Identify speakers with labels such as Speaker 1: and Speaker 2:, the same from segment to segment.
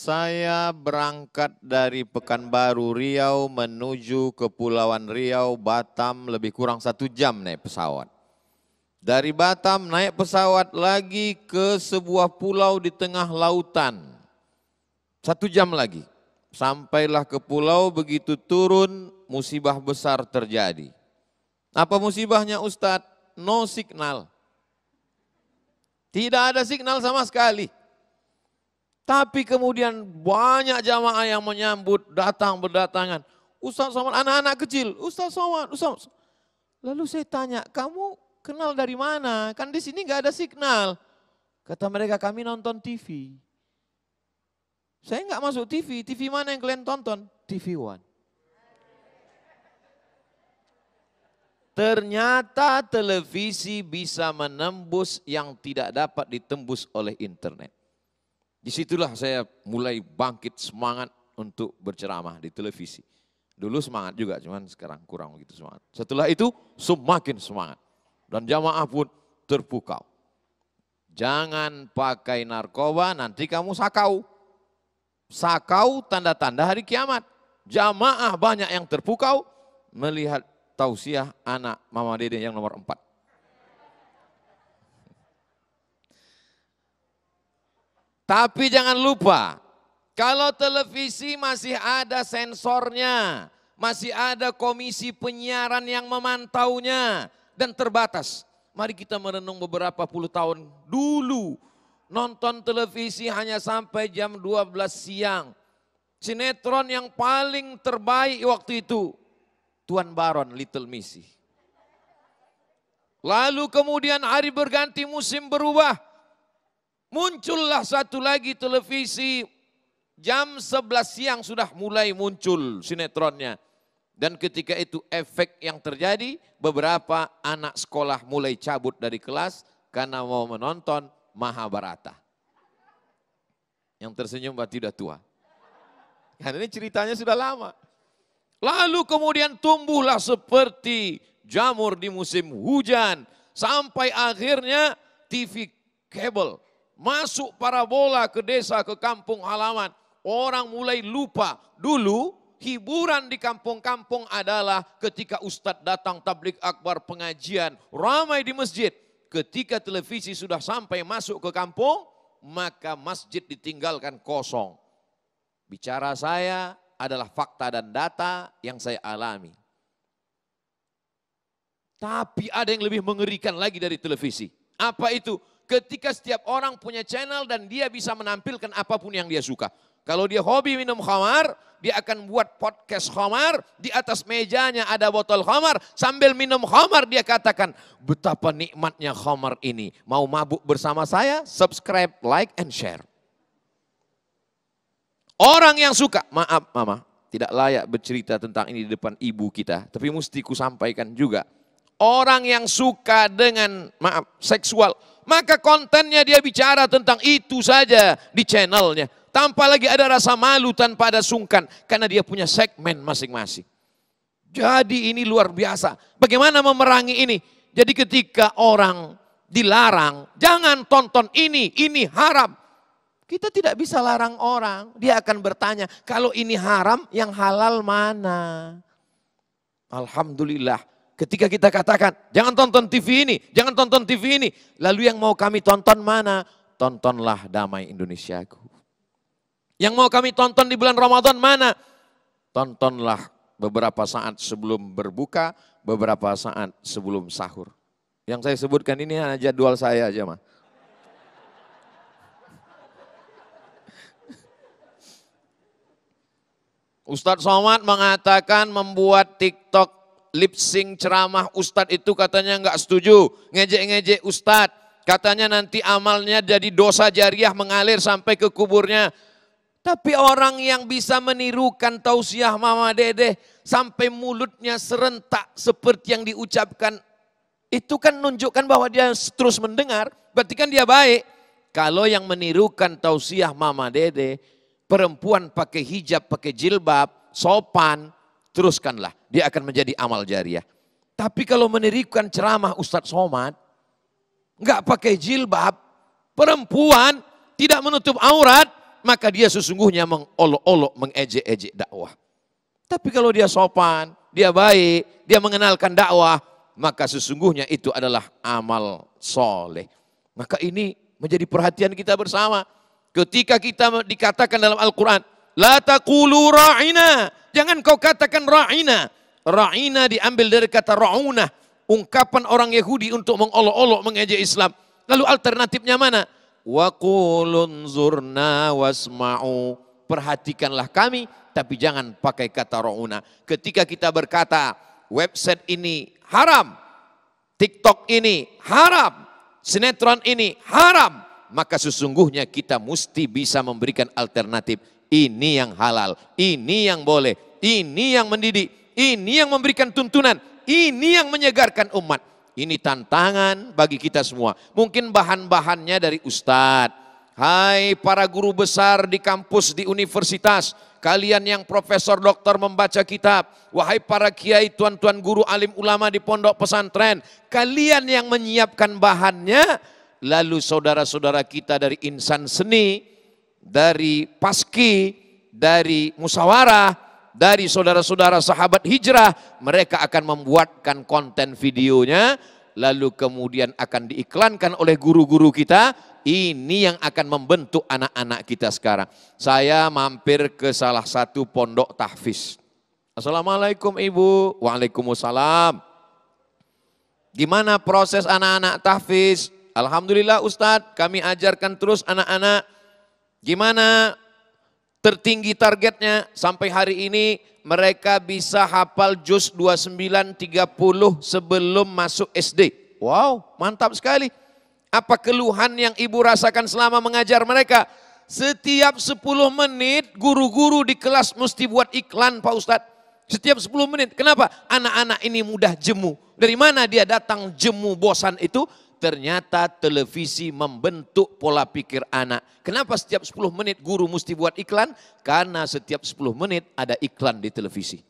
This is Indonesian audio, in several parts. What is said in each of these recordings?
Speaker 1: Saya berangkat dari Pekanbaru Riau menuju Kepulauan Riau, Batam lebih kurang 1 jam naik pesawat. Dari Batam naik pesawat lagi ke sebuah pulau di tengah lautan. 1 jam lagi. Sampailah ke pulau, begitu turun musibah besar terjadi. Apa musibahnya Ustadz? No signal. Tidak ada signal sama sekali. Tapi kemudian banyak jamaah yang menyambut, datang berdatangan. Ustaz Somad, anak-anak kecil, Ustaz Somad, Ustaz. Lalu saya tanya, kamu kenal dari mana? Kan di sini nggak ada signal. Kata mereka, kami nonton TV. Saya nggak masuk TV, TV mana yang kalian tonton? TV One. Ternyata televisi bisa menembus yang tidak dapat ditembus oleh internet. Disitulah saya mulai bangkit semangat untuk berceramah di televisi. Dulu semangat juga, cuman sekarang kurang begitu semangat. Setelah itu semakin semangat. Dan jamaah pun terpukau. Jangan pakai narkoba, nanti kamu sakau. Sakau tanda-tanda hari kiamat. Jamaah banyak yang terpukau melihat tausiah anak Mama Dede yang nomor 4. Tapi jangan lupa, kalau televisi masih ada sensornya, masih ada komisi penyiaran yang memantaunya dan terbatas. Mari kita merenung beberapa puluh tahun dulu, nonton televisi hanya sampai jam 12 siang. Sinetron yang paling terbaik waktu itu, Tuan Baron, Little Missy. Lalu kemudian hari berganti, musim berubah. Muncullah satu lagi televisi, jam 11 siang sudah mulai muncul sinetronnya. Dan ketika itu efek yang terjadi, beberapa anak sekolah mulai cabut dari kelas karena mau menonton Mahabharata. Yang tersenyum berarti udah tua. Karena ini ceritanya sudah lama. Lalu kemudian tumbuhlah seperti jamur di musim hujan. Sampai akhirnya TV kabel. Masuk parabola ke desa, ke kampung halaman. Orang mulai lupa. Dulu hiburan di kampung-kampung adalah ketika ustadz datang tablik akbar pengajian. Ramai di masjid. Ketika televisi sudah sampai masuk ke kampung, maka masjid ditinggalkan kosong. Bicara saya adalah fakta dan data yang saya alami. Tapi ada yang lebih mengerikan lagi dari televisi. Apa itu? Ketika setiap orang punya channel dan dia bisa menampilkan apapun yang dia suka. Kalau dia hobi minum khamar, dia akan buat podcast khamar, di atas mejanya ada botol khamar, sambil minum khamar dia katakan, betapa nikmatnya khamar ini. Mau mabuk bersama saya? Subscribe, like, and share. Orang yang suka, maaf mama, tidak layak bercerita tentang ini di depan ibu kita, tapi mesti ku sampaikan juga. Orang yang suka dengan, maaf, seksual, maka kontennya dia bicara tentang itu saja di channelnya. Tanpa lagi ada rasa malu, tanpa ada sungkan. Karena dia punya segmen masing-masing. Jadi ini luar biasa. Bagaimana memerangi ini? Jadi ketika orang dilarang, jangan tonton ini haram. Kita tidak bisa larang orang. Dia akan bertanya, kalau ini haram, yang halal mana? Alhamdulillah. Ketika kita katakan, jangan tonton TV ini, jangan tonton TV ini. Lalu yang mau kami tonton mana? Tontonlah Damai Indonesiaku. Yang mau kami tonton di bulan Ramadan mana? Tontonlah beberapa saat sebelum berbuka, beberapa saat sebelum sahur. Yang saya sebutkan ini hanya jadwal saya aja mah. Ustadz Somad mengatakan membuat TikTok lip sync ceramah Ustadz itu katanya nggak setuju, ngejek-ngejek Ustadz, katanya nanti amalnya jadi dosa jariah mengalir sampai ke kuburnya. Tapi orang yang bisa menirukan tausiah Mama Dede sampai mulutnya serentak seperti yang diucapkan, itu kan menunjukkan bahwa dia terus mendengar, berarti kan dia baik. Kalau yang menirukan tausiah Mama Dede, perempuan pakai hijab, pakai jilbab, sopan, teruskanlah, dia akan menjadi amal jariah. Tapi kalau menirukan ceramah Ustadz Somad, nggak pakai jilbab, perempuan tidak menutup aurat, maka dia sesungguhnya mengolok-olok, mengejek-ejek dakwah. Tapi kalau dia sopan, dia baik, dia mengenalkan dakwah, maka sesungguhnya itu adalah amal soleh. Maka ini menjadi perhatian kita bersama. Ketika kita dikatakan dalam Al-Quran, la taqulu ra'ina, jangan kau katakan ra'ina. Ra'ina diambil dari kata ra'unah, ungkapan orang Yahudi untuk mengolok-olok, mengejek Islam. Lalu alternatifnya mana? Wa qulun zurna wasma'u, perhatikanlah kami, tapi jangan pakai kata ra'una. Ketika kita berkata, website ini haram, TikTok ini haram, sinetron ini haram, maka sesungguhnya kita mesti bisa memberikan alternatif. Ini yang halal, ini yang boleh, ini yang mendidik, ini yang memberikan tuntunan, ini yang menyegarkan umat. Ini tantangan bagi kita semua. Mungkin bahan-bahannya dari ustadz. Hai para guru besar di kampus, di universitas, kalian yang profesor doktor membaca kitab, wahai para kiai, tuan-tuan guru, alim ulama di pondok pesantren, kalian yang menyiapkan bahannya, lalu saudara-saudara kita dari insan seni, dari paski, dari musyawarah, dari saudara-saudara sahabat hijrah, mereka akan membuatkan konten videonya, lalu kemudian akan diiklankan oleh guru-guru kita. Ini yang akan membentuk anak-anak kita sekarang. Saya mampir ke salah satu pondok tahfiz. Assalamualaikum Ibu. Waalaikumsalam. Gimana proses anak-anak tahfiz? Alhamdulillah Ustadz, kami ajarkan terus anak-anak. Gimana tertinggi targetnya? Sampai hari ini mereka bisa hafal juz 29, 30 sebelum masuk SD. Wow, mantap sekali. Apa keluhan yang ibu rasakan selama mengajar mereka? Setiap 10 menit guru-guru di kelas mesti buat iklan Pak Ustadz. Setiap 10 menit. Kenapa? Anak-anak ini mudah jemu. Dari mana dia datang jemu bosan itu? Ternyata televisi membentuk pola pikir anak. Kenapa setiap 10 menit guru mesti buat iklan? Karena setiap 10 menit ada iklan di televisi.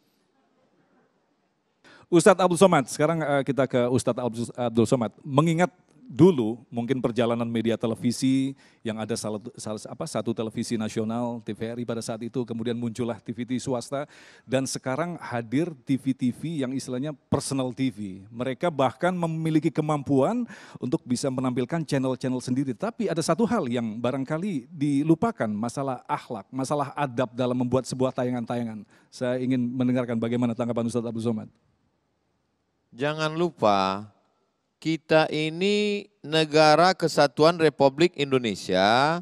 Speaker 2: Ustadz Abdul Somad, sekarang kita ke Ustadz Abdul Somad. Mengingat dulu mungkin perjalanan media televisi yang ada satu televisi nasional, TVRI pada saat itu, kemudian muncullah TV swasta, dan sekarang hadir TV-TV yang istilahnya personal TV. Mereka bahkan memiliki kemampuan untuk bisa menampilkan channel-channel sendiri. Tapi ada satu hal yang barangkali dilupakan, masalah akhlak, masalah adab dalam membuat sebuah tayangan-tayangan. Saya ingin mendengarkan bagaimana tanggapan Ustadz Abdul Somad.
Speaker 1: Jangan lupa, kita ini negara kesatuan Republik Indonesia.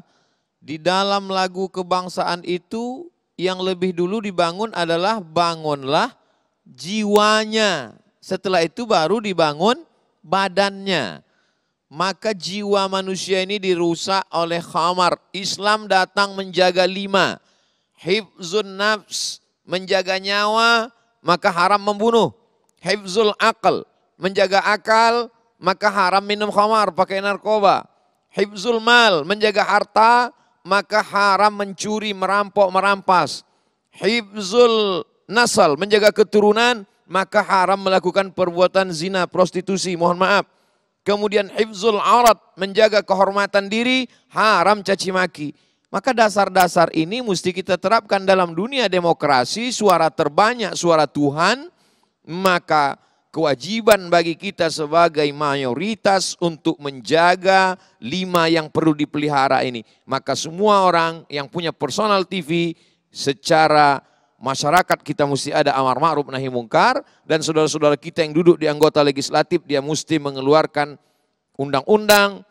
Speaker 1: Di dalam lagu kebangsaan itu yang lebih dulu dibangun adalah bangunlah jiwanya. Setelah itu baru dibangun badannya. Maka jiwa manusia ini dirusak oleh khamar. Islam datang menjaga 5. Hifzun nafs, menjaga nyawa, maka haram membunuh. Hifzul aql, menjaga akal, maka haram minum khamar, pakai narkoba. Hifzul mal, menjaga harta, maka haram mencuri, merampok, merampas. Hifzul nasal, menjaga keturunan, maka haram melakukan perbuatan zina, prostitusi, mohon maaf. Kemudian hifzul aurat, menjaga kehormatan diri, haram caci maki. Maka dasar-dasar ini mesti kita terapkan dalam dunia demokrasi, suara terbanyak, suara Tuhan, maka kewajiban bagi kita sebagai mayoritas untuk menjaga 5 yang perlu dipelihara ini. Maka semua orang yang punya personal TV secara masyarakat kita mesti ada amar ma'ruf nahi mungkar, dan saudara-saudara kita yang duduk di anggota legislatif dia mesti mengeluarkan undang-undang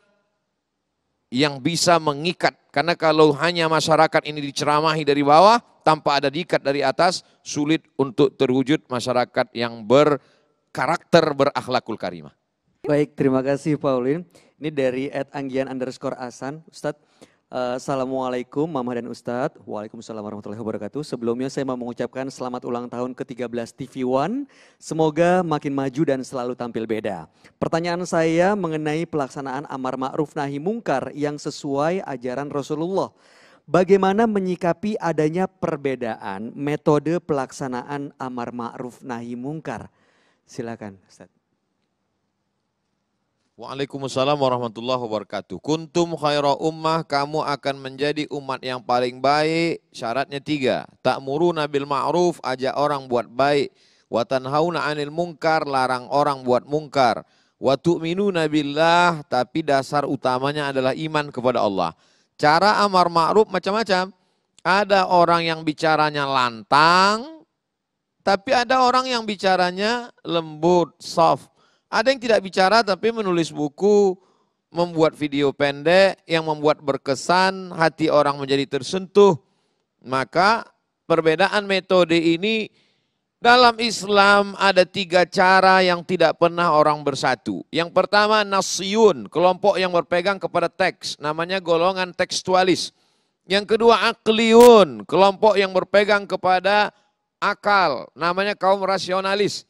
Speaker 1: yang bisa mengikat. Karena kalau hanya masyarakat ini diceramahi dari bawah tanpa ada diikat dari atas, sulit untuk terwujud masyarakat yang karakter berakhlakul karimah.
Speaker 3: Baik, terima kasih Paulin. Ini dari @anggian_asan. Ustadz, Assalamualaikum Mama dan Ustadz. Waalaikumsalam warahmatullahi wabarakatuh. Sebelumnya saya mau mengucapkan selamat ulang tahun ke-13 TV One. Semoga makin maju dan selalu tampil beda. Pertanyaan saya mengenai pelaksanaan amar ma'ruf nahi mungkar yang sesuai ajaran Rasulullah. Bagaimana menyikapi adanya perbedaan metode pelaksanaan amar ma'ruf nahi mungkar? Silakan Ustaz.
Speaker 1: Waalaikumsalam warahmatullahi wabarakatuh. Kuntum khaira ummah, kamu akan menjadi umat yang paling baik. Syaratnya 3. Ta'muruna bil ma'ruf, ajak orang buat baik. Wa tanhauna 'anil munkar, larang orang buat mungkar. Wa tu'minuna billah, tapi dasar utamanya adalah iman kepada Allah. Cara amar ma'ruf macam-macam. Ada orang yang bicaranya lantang, tapi ada orang yang bicaranya lembut, soft. Ada yang tidak bicara tapi menulis buku, membuat video pendek yang membuat berkesan, hati orang menjadi tersentuh. Maka perbedaan metode ini dalam Islam ada 3 cara yang tidak pernah orang bersatu. Yang pertama nasyun, kelompok yang berpegang kepada teks, namanya golongan tekstualis. Yang kedua akliyun, kelompok yang berpegang kepada akal, namanya kaum rasionalis.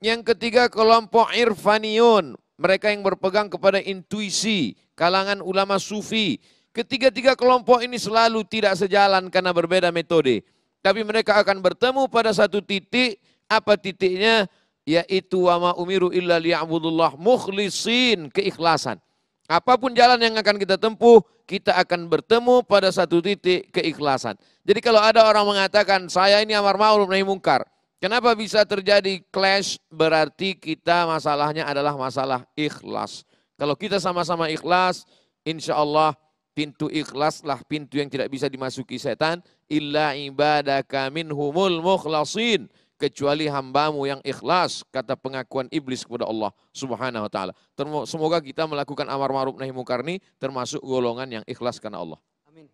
Speaker 1: Yang ketiga kelompok irfaniyun, mereka yang berpegang kepada intuisi, kalangan ulama sufi. Ketiga-tiga kelompok ini selalu tidak sejalan karena berbeda metode. Tapi mereka akan bertemu pada satu titik, apa titiknya? Yaitu wa ma umiru illa liya'budullah mukhlisin, keikhlasan. Apapun jalan yang akan kita tempuh, kita akan bertemu pada satu titik keikhlasan. Jadi kalau ada orang mengatakan, saya ini amar ma'ruf nahi mungkar. Kenapa bisa terjadi clash? Berarti kita masalahnya adalah masalah ikhlas. Kalau kita sama-sama ikhlas, insya Allah pintu ikhlaslah pintu yang tidak bisa dimasuki setan. Illa ibadaka minhumul mukhlasin. Kecuali hambamu yang ikhlas, kata pengakuan iblis kepada Allah subhanahu wa ta'ala. Semoga kita melakukan amar ma'ruf nahi mungkar ini termasuk golongan yang ikhlas karena Allah.
Speaker 3: Amin.